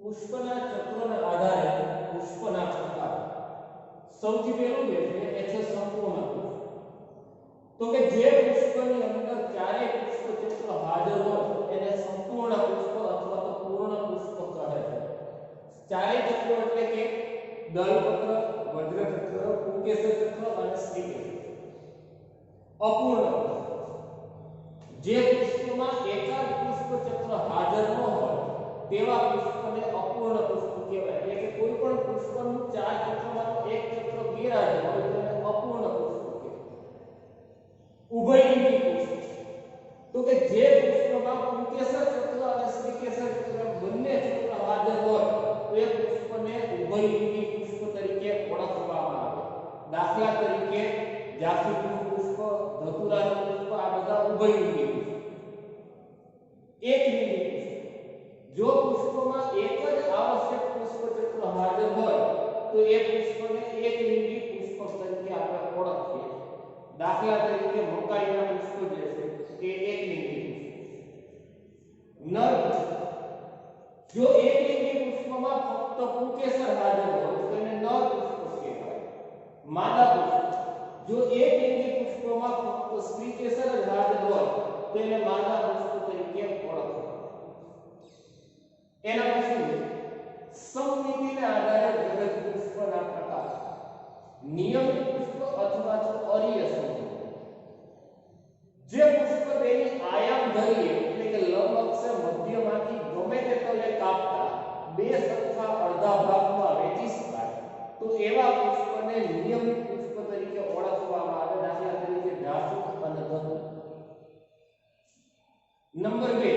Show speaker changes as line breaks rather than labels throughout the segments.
પુષ્પના ચક્રના આધારે પુષ્પના પ્રકાર સૌથી પહેલું જે છે એ છે સંપૂર્ણ પુષ્પ. તો કે જે પુષ્પની અંદર ચારે પુષ્પ ચક્ર હાજર હોય એને સંપૂર્ણ પુષ્પ અથવા તો પૂર્ણ પુષ્પ કહે છે. ચારે ચક્રો એટલે કે દલપત્ર, વજ્રચક્ર, પુંકેસર ચક્ર અને શ્રીકેસર. અપૂર્ણ જે પુષ્પમાં એકાદ પુષ્પ ચક્ર હાજર ન હોય તેવા પુષ્પને અપૂર્ણ પુષ્પ કહેવાય. એટલે કે કોઈ પણ પુષ્પનું ચાર ચક્રમાં એક ચક્ર ગેરહાજર હોય તો એને અપૂર્ણ પુષ્પ કહેવાય. ઉભયલિંગી પુષ્પ તો કે જે પુષ્પમાં પુંકેસર ચક્ર અને શ્રીકેસર ચક્ર બંને ચક્ર હાજર હોય તો એ પુષ્પને ઉભયલિંગી પુષ્પ તરીકે ઓળખવામાં આવે. દાખલા તરીકે જાસૂદનું પુષ્પ, ધતુરાનું પુષ્પ આ બધા ઉભયલિંગી પુષ્પ. એકલિંગી પુષ્પ જો પુષ્પમાં એક જ આવશ્યક પુષ્પ ચક્ર હાજર હોય તો એ પુષ્પને એકલિંગી પુષ્પ તરીકે આપણે ઓળખીએ. દાખલા તરીકે મકાઈના પુષ્પ જે છે એ એકલિંગી પુષ્પ. નર પુષ્પ જો એકલિંગી પુષ્પમાં ફક્ત પુંકેસર હાજર હોય તો એને નર પુષ્પ કહેવાય. માદા પુષ્પ જો એકલિંગી પુષ્પમાં ફક્ત શ્રીકેસર જ હાજર હોય તો એને માદા પુષ્પ તરીકે ઓળખવામાં. એના પછી સમમિતિના આધારે વિવિધ પુષ્પના પ્રકાર. નિયમિત પુષ્પ અથવા તો અરીય સમમિતિ. જે પુષ્પ તેની આયામ ધરીએ એટલે કે લંબ અક્ષ મધ્યમાંથી ગમે તે તલે કાપતા બે સરખા અડધા ભાગમાં વહેંચી શકાય તો એવા પુષ્પને નિયમિત પુષ્પ તરીકે ઓળખવામાં આવે. દાખલા તરીકે જાસૂદ અને ધતુર. નંબર 2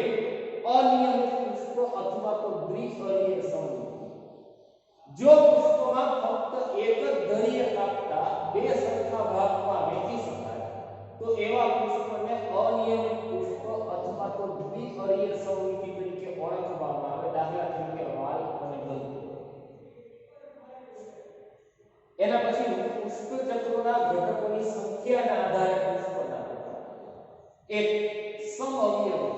અનિયમિત પુષ્પ અથવા તો દ્વિઅરીય સમમિતિ. જો પુષ્પમાં ફક્ત એક જ ધરીએ કાપતા બે સરખા ભાગમાં વહેંચી શકાય તો એવા પુષ્પને અનિયમિત પુષ્પ અથવા તો દ્વિઅરીય સમમિતિ તરીકે ઓળખવામાં આવે. દાખલા તરીકે વાલ અને ગલગોટો. એના પછી પુષ્પ ચક્રના ઘટકોની સંખ્યાના આધારે પુષ્પના પ્રકાર. એક સમઅવયવી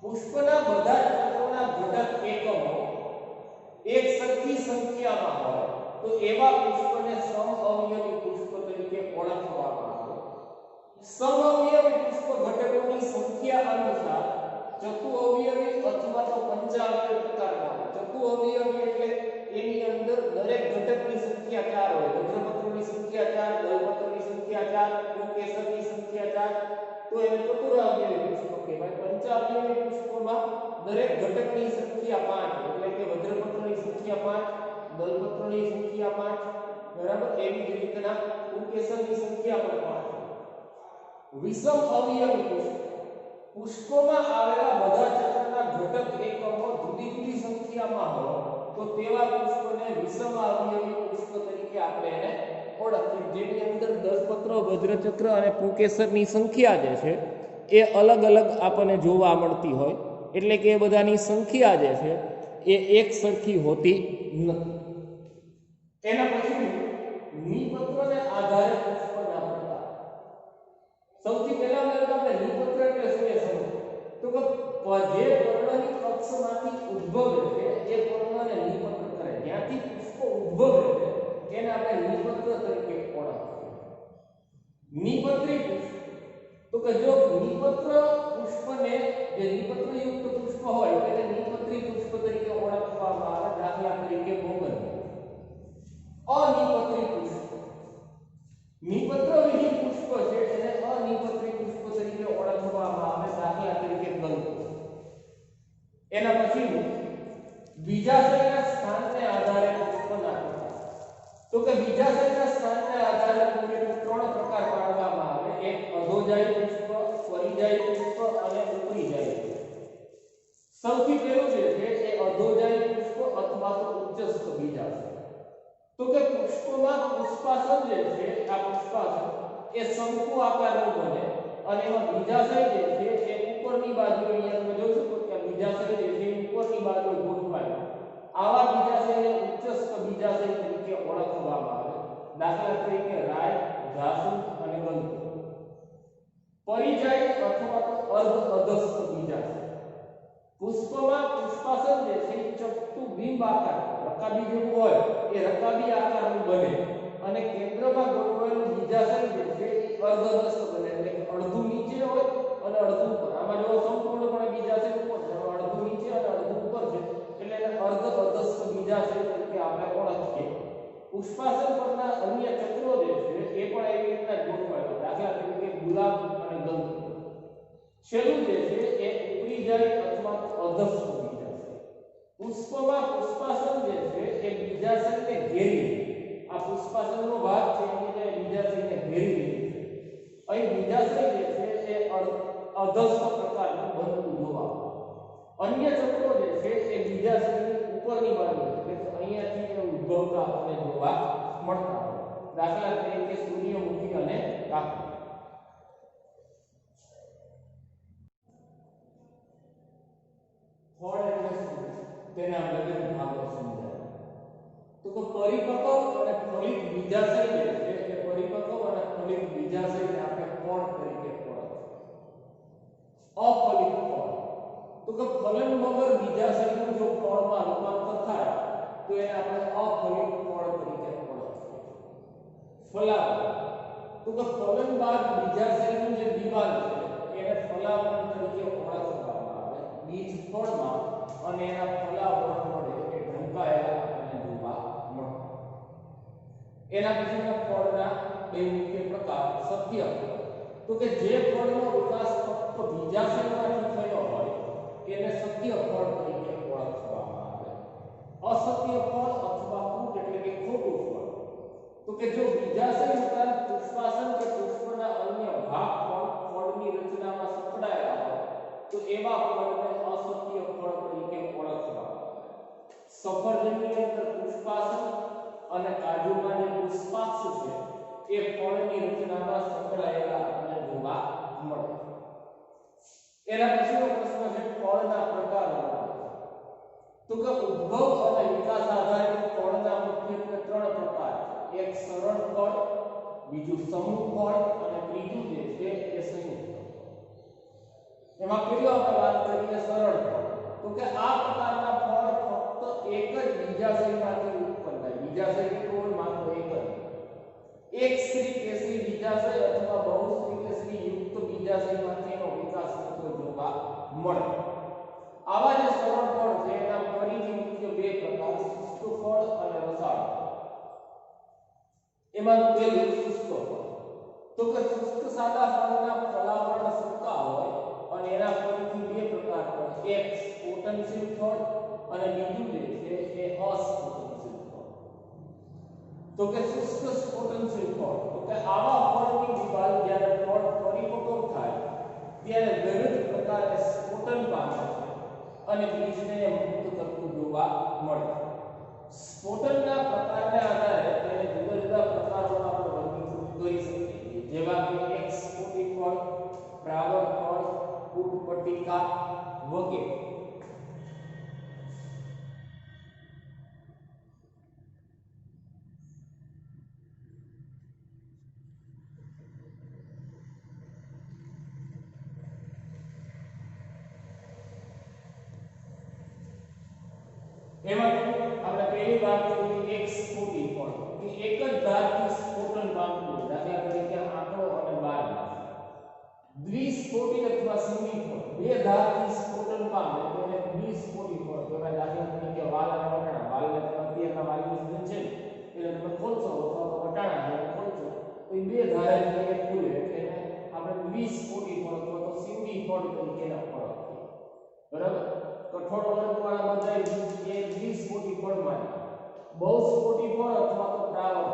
પુષ્પના બધા ચક્રોના ઘટક એકમો એક સરખી સંખ્યામાં હોય તો એવા પુષ્પને સમઅવયવી પુષ્પ તરીકે ઓળખવામાં આવે. સમઅવયવી પુષ્પ ઘટકોની સંખ્યા અનુસાર ચતુઅવયવી અથવા તો પંચાવયવી પ્રકારના હોય. ચતુઅવયવી એટલે એની અંદર દરેક ઘટકની સંખ્યા 4 હોય. વજ્રપત્રની સંખ્યા 4, દલપત્રની સંખ્યા 4, પુંકેસરની સંખ્યા 4 તો એને ચતુરાવયવી પુષ્પ કહેવાય. પંચાવયવી પુષ્પમાં દરેક ઘટકની સંખ્યા 5 એટલે કે વજ્રપત્રની સંખ્યા 5, દલપત્રની સંખ્યા 5 બરાબર. એવી જ રીતના પુંકેસરની સંખ્યા પણ 5. વિષમ અવયવી પુષ્પ પુષ્પમાં આવેલા બધા ચક્રના ઘટક એકમો જુદી જુદી સંખ્યામાં હોય તો તેવા પુષ્પને વિષમ અવયવી પુષ્પ તરીકે આપણે એને ઓળખીએ. જેની અંદર દલપત્ર, વજ્રચક્ર અને પુંકેસરની સંખ્યા જે છે એ અલગ અલગ આપણને જોવા મળતી હોય એટલે કે એ બધાની સંખ્યા જે છે એ એક સરખી હોતી નથી. એના પછી નિપત્રને આધારે પુષ્પના પ્રકાર. સૌથી પહેલા આપણે નિપત્ર એટલે શું એ સમજો તો કે જે પર્ણની અક્ષમાંથી ઉદ્ભવે છે એ પર્ણને નિપત્ર કરે. જ્યાંથી પુષ્પ ઉદ્ભવે છે એને આપણે નિપત્ર તરીકે ઓળખીએ. નિપત્રી પુષ્પ તો કે જો નિપત્ર પુષ્પને જે નિપત્રયુક્ત પુષ્પ હોય તેને નિપત્રી પુષ્પ તરીકે ઓળખવામાં આવે. દાખલા તરીકે મોગર. અનિપત્રી પુષ્પ નિપત્ર વિહીન પુષ્પ છે એને અનિપત્રી પુષ્પ તરીકે ઓળખવામાં આવે. દાખલા તરીકે ગલગોટો. એના પછી બીજાશયના સ્થાનને આધારે પુષ્પના પ્રકાર. તો કે બીજાશયના સ્થાનને આધારે મુખ્ય 3 પ્રકાર પાડવામાં આવે. એક અધોજાયી પુષ્પ, પરિજાયી પુષ્પ અને ઉપરીજાયી પુષ્પ. સૌથી પહેલું જે છે એ અધોજાયી પુષ્પ અથવા તો ઉચ્ચસ્થ બીજાશય. તો કે પુષ્પમાં પુષ્પાસન જે છે આ પુષ્પાસન એ શંકુ આકારનું બને અને એમાં બીજાશય જે છે એ ઉપરની બાજુ અહીંયા તમે જોઈ શકો કે બીજાશય જે છે ઉપરની બાજુ ગોઠવાય. આવા બીજાશયને ઉચ્ચસ્થ બીજાશય તરીકે ઓળખવામાં આવે. દાખલા તરીકે રાય, જાસૂદ અને ગલગોટો. પરિજાયી અથવા તો અર્ધ અધસ્થ બીજાશય પુષ્પમાં પુષ્પાસન જે છે એ ચપટું બિંબ આકાર રકાબી જેવું હોય એ રકાબી આકારનું બને અને કેન્દ્રમાં ગોઠવાયેલું બીજાશય જે છે એ અર્ધદસ્ત બને એટલે કે અડધું નીચે હોય અને અડધું ઉપર. આમાં જો સંપૂર્ણપણે બીજાશય ઉપર છે, અડધું નીચે અને અડધું ઉપર છે એટલે એને અર્ધદસ્ત બીજાશય તરીકે આપણે ઓળખીએ. પુષ્પાસન પરના અન્ય ચક્રો જે છે એ પણ એવી રીતના ગોઠવાયેલા, દાખલા તરીકે ગુલાબ અને ગંધ. છેલ્લું જે છે એ ઉપરી જાય અથવા તો અધસ્થ બીજાશય. પુષ્પમાં પુષ્પાસન જે છે એ બીજાશયને ઘેરી, આ પુષ્પાસનનો ભાગ છે એ બીજાશયને ઘેરી લે છે. અહીં બીજાશય જે છે એ અધસ્થ પ્રકારનું બનતું જોવા મળે. અન્ય ચક્રો જે છે એ બીજાશયની ઉપરની બાજુ એટલે કે અહીંયાથી ઉદ્ભવતા આપણને જોવા મળતા હોય. દાખલા તરીકે સૂર્યમુખી અને કાકડી. ફળ એટલે શું તેને આપણે વિવિધ ભાગો સમજાવ્યા. તો પરિપક્વ અને ફલિત બીજાશય જે છે એ પરિપક્વ અને ફલિત બીજાશયને આપણે ફળ તરીકે ઓળખીએ. અફલિત ફળ તો કે ફલન વગર બીજાશયનું જો ફળમાં રૂપાંતર થાય તો એને આપણે અફલિત ફળ તરીકે ઓળખીએ. ફલાવર તો કે ફલન બાદ બીજાશયનું જે દિવાલ છે એને ફલાવર તરીકે ઓળખવામાં આવે. બીજ ફળમાં અને એના ફલાવર વડે એ ઢંકાયેલા આપણને જોવા મળે. એના પછીના ફળના બે મુખ્ય પ્રકાર. સત્ય તો કે જે ફળનો વિકાસ ફક્ત બીજાશયમાંથી થયો હોય એને સત્ય ફળ તરીકે ઓળખવામાં આવે. અસત્ય ફળ અથવા કૂટ એટલે કે ખોટું ફળ તો કે જો બીજાશય ઉપરાંત પુષ્પાસન કે પુષ્પના અન્ય ભાગ પણ ફળની રચનામાં સંકળાયેલા હોય તો એવા ફળને અસત્ય ફળ તરીકે ઓળખવામાં આવે. સફરજનની અંદર પુષ્પાસન અને કાજુમાં જે પુષ્પાક્ષ છે એ ફળની રચનામાં સંકળાયેલા આપણને જોવા મળે. એના પછીનો પ્રશ્ન છે ફળના પ્રકારો. તો કે ઉદ્ભવ અને વિકાસ આધારિત ફળના મુખ્યત્વે 3 પ્રકાર છે. એક સરળ ફળ, બીજું સમૂહ ફળ અને ત્રીજું જે છે એ સંયુક્ત ફળ. એમાં પહેલો આપણે વાત કરીએ સરળ ફળ. તો કે આ પ્રકારના ફળ ફક્ત એક જ બીજાશયમાંથી ઉત્પન્ન થાય. બીજાશય કેટલું હોય? માત્ર એક જ. એક સ્ત્રી કેસરી બીજાશય અથવા બહુસ્ત્રી કેસરી યુક્ત બીજાશયમાંથી એનો વિકાસ થતો જોવા મળે. આવા જે સરળ ફળ છે એના ફરીથી મુખ્ય 2 પ્રકાર, શુષ્ક ફળ અને રસાળ ફળ. એમાં પહેલું શુષ્ક ફળ. તો કે શુષ્ક સાદા ફળના ફલાવરણ સૂકા હોય અને એના ફરીથી 2 પ્રકાર પડે. એક સ્ફોટનશીલ ફળ અને બીજું જે છે એ અસ્ફોટનશીલ ફળ. તો કે શુષ્ક સ્ફોટનશીલ ફળ તો કે આવા ફળની દિવાલ જ્યારે ફળ પરિપક્વ થાય ત્યારે વિવિધ પ્રકારે સ્ફોટન પામે છે અને બીજને મુક્ત કરતું જોવા મળે. સ્ફોટનના પ્રકારને આધારે તેને જુદા જુદા પ્રકારોમાં આપણે વર્ગીકૃત કરી શકીએ છીએ, જેવા કે એક સ્ફોટી ફળ, પ્રાવર ફળ, કૂટપટિકા વગેરે. એમાં આપણે પહેલી વાત કરીએ એક સ્ફોટી ફળ કે એક જ ધારથી સ્ફોટન પામતું, દાખલા તરીકે આંકડો અને 12. દ્વિસ્ફોટી અથવા સિંગી ફળ બે ધારથી સ્ફોટન પામે તો એને દ્વિસ્ફોટી ફળ કહેવાય. દાખલા તરીકે વાલ અને વટાણા. વાલને તમે અત્યારના વાલની સીઝન છે એટલે તમે ખોલશો અથવા તો વટાણા છે ખોલશો તો એ બે ધારે જે ખુલે એટલે એને આપણે દ્વિસ્ફોટી ફળ અથવા તો સિંગી ફળ તરીકે ઓળખીએ. બરાબર. કઠોળ વર્ગવાળા બધા એ દ્વિસ્ફોટી ફળમાં. બહુસ્ફોટી ફળ અથવા તો પ્રાવર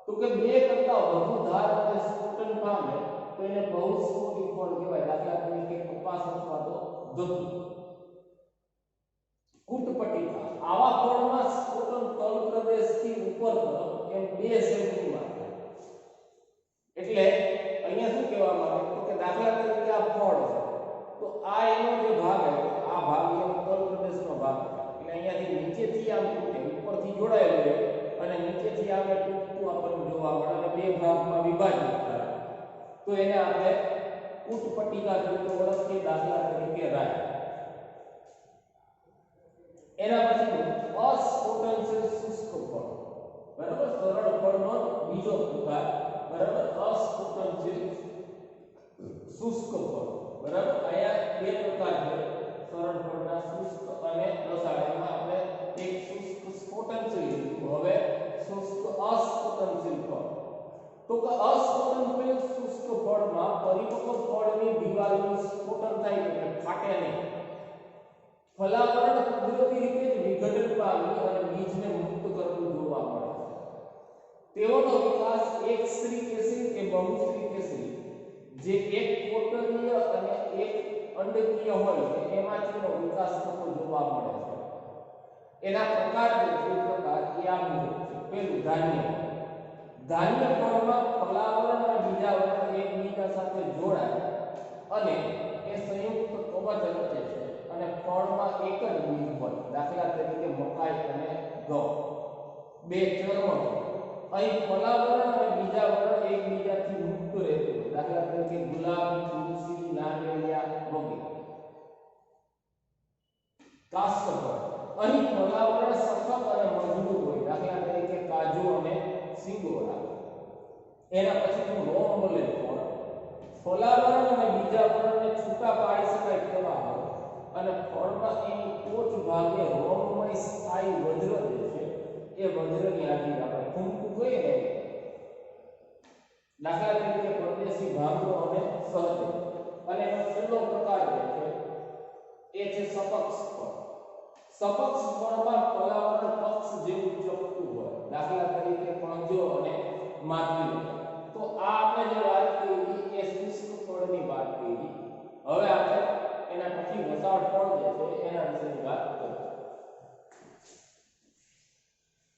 તો કે બે કરતા વધુ ધાર અને સ્ફોટન પામે તો એને બહુસ્ફોટી ફળ કહેવાય. દાખલા તરીકે કપાસ અથવા તો ઘઉં. કૂટપટિકા આવા ફળમાં સ્ફોટન તલ પ્રદેશથી ઉપર તરફ એમ 2 શ્રેણીમાં થાય. એટલે અહીંયા શું કહેવામાં આવે તો કે દાખલા તરીકે આ ફળ તો આ એનો જે ભાગ છે આ ભાગ એનો તલ પ્રદેશનો ભાગ છે. એટલે અહીંયાથી નીચેથી આમ તૂટે, ઉપરથી જોડાયેલું છે અને નીચેથી આવે તૂટતું આપણને જોવા મળે અને 2 ભાગમાં વિભાજિત થાય તો એને આપણે કૂટપટિકા તરીકે ઓળખીએ. દાખલા તરીકે રાઈ. એના પછી અસ્ફોટનશીલ શુષ્ક ફળ, બરાબર, સરળ ફળનો બીજો પ્રકાર, બરાબર, અસ્ફોટનશીલ શુષ્ક ફળ, બરાબર. આયા બે પ્રકાર છે, સરળ ફળના શુષ્ક અને રસાળ. એમાં આપણે એક શુષ્ક સ્ફોટનશીલ લીધું, હવે શુષ્ક અસ્ફોટનશીલ ફળ. તો કે અસ્ફોટનશીલ શુષ્ક ફળમાં પરિપક્વ ફળની દિવાલનું સ્ફોટન થાય એટલે ફાટે નહીં. ફલાવરણ કુદરતી રીતે જ વિઘટન પામી અને બીજને મુક્ત કરતું જોવા મળે છે. તેઓનો વિકાસ એક સ્ત્રી કેસરી કે બહુસ્ત્રી કેસરી, જે એક કોટરીય અને એક અંડકીય હોય છે, એમાંથીનો વિકાસ થતો જોવા મળે છે. એના પ્રકાર જે પ્રકાર એ આ મુજબ છે. પહેલું ધાન્ય. ધાન્ય ફળમાં ફલાવરણ અને બીજાવરણ એકબીજા સાથે જોડાય અને એ સંયુક્ત કવચ રચે છે અને ફળમાં એક જ બીજ હોય. દાખલા તરીકે મકાઈ અને ઘઉં, બે ચર્મ. અહીં ફલાવરણ અને બીજાવરણ એકબીજાથી મુક્ત રહેતું હોય. દાખલા તરીકે ગુલાબ, તુલસી, નારિયેળિયા વગેરે. કાસ્કફળ. અહીં ફલાવરણ સખત અને મજબૂત હોય. દાખલા તરીકે કાજુ અને સિંગોડા. એના પછી રોમબોલે ફળ. ફલાવરણ અને બીજાવરણને છૂટા પાડી શકાય તેવા હોય અને ફળમાં એની ટોચ ભાગે રોમમય સ્થાયી વજ્ર જે છે એ વજ્રની હાજરી આપણે ફૂંકવું જોઈએ ને. દાખલા તરીકે પરદેશી ભાંગો અને સહજ. અને એનો છેલ્લો પ્રકાર જે છે એ છે સપક્ષ ફળ. સપક્ષ ફળમાં ફલાવરણ પક્ષ જેવું ચપટું હોય. દાખલા તરીકે પંજો અને માધવી. તો આ આપણે જે વાત કરી એ શુષ્ક ફળની વાત કરી. હવે આપણે એના પછી રસાળ ફળ જે છે